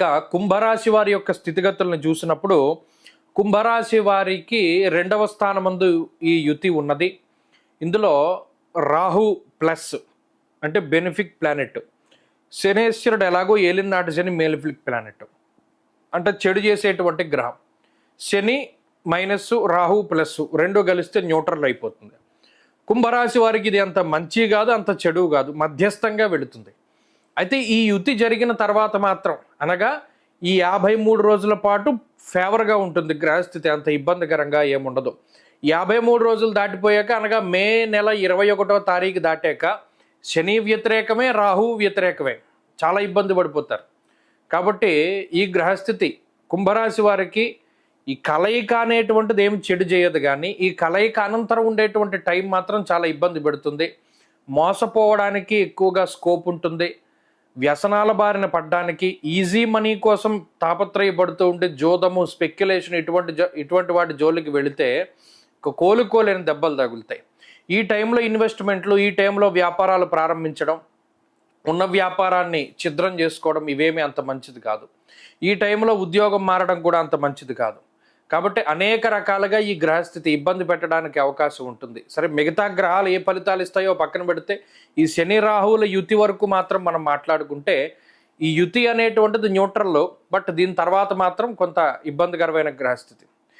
ఇక కుంభరాశి వారి యొక్క స్థితిగతులను చూసినప్పుడు కుంభరాశి వారికి 2వ స్థానమందు ఈ యుతి ఉన్నది. ఇందులో రాహు ప్లస్ అంటే బెనిఫిక్ ప్లానెట్, శనేశ్వరుడు ఎలాగో ఏలినాటి శని మేలిఫిక్ ప్లానెట్ అంటే చెడు చేసేటువంటి గ్రహం. శని మైనస్ రాహు ప్లస్ రెండు కలిస్తే న్యూట్రల్ అయిపోతుంది. కుంభరాశి వారికి ఇది అంత మంచి కాదు, అంత చెడు కాదు, మధ్యస్థంగా వెళుతుంది. అయితే ఈ యుతి జరిగిన తర్వాత మాత్రం అనగా ఈ 53 రోజుల పాటు ఫేవర్గా ఉంటుంది గ్రహస్థితి, అంత ఇబ్బందికరంగా ఏముండదు. 53 రోజులు దాటిపోయాక అనగా మే నెల 21వ తారీఖు దాటాక శని వ్యతిరేకమే, రాహు వ్యతిరేకమే, చాలా ఇబ్బంది పడిపోతారు. కాబట్టి ఈ గ్రహస్థితి కుంభరాశి వారికి ఈ కలయిక అనేటువంటిది ఏమి చెడు చేయదు, కానీ ఈ కలయిక అనంతరం ఉండేటువంటి టైం మాత్రం చాలా ఇబ్బంది పెడుతుంది. మోసపోవడానికి ఎక్కువగా స్కోప్ ఉంటుంది. వ్యసనాల బారిన పడ్డానికి, ఈజీ మనీ కోసం తాపత్రయపడుతూ ఉంటే జోదము, స్పెక్యులేషన్ ఇటువంటి వాటి జోలికి వెళితే కోలుకోలేని దెబ్బలు తగులుతాయి. ఈ టైంలో ఇన్వెస్ట్మెంట్లు, ఈ టైంలో వ్యాపారాలు ప్రారంభించడం, ఉన్న వ్యాపారాన్ని ఛిద్రం చేసుకోవడం ఇవేమీ అంత మంచిది కాదు. ఈ టైంలో ఉద్యోగం మారడం కూడా అంత మంచిది కాదు. కాబట్టి అనేక రకాలుగా ఈ గ్రహస్థితి ఇబ్బంది పెట్టడానికి అవకాశం ఉంటుంది. సరే, మిగతా గ్రహాలు ఏ ఫలితాలు ఇస్తాయో పక్కన పెడితే ఈ శని రాహువుల యుతి వరకు మాత్రం మనం మాట్లాడుకుంటే ఈ యుతి అనేటువంటిది న్యూట్రల్లో, బట్ దీని తర్వాత మాత్రం కొంత ఇబ్బందికరమైన గ్రహస్థితి.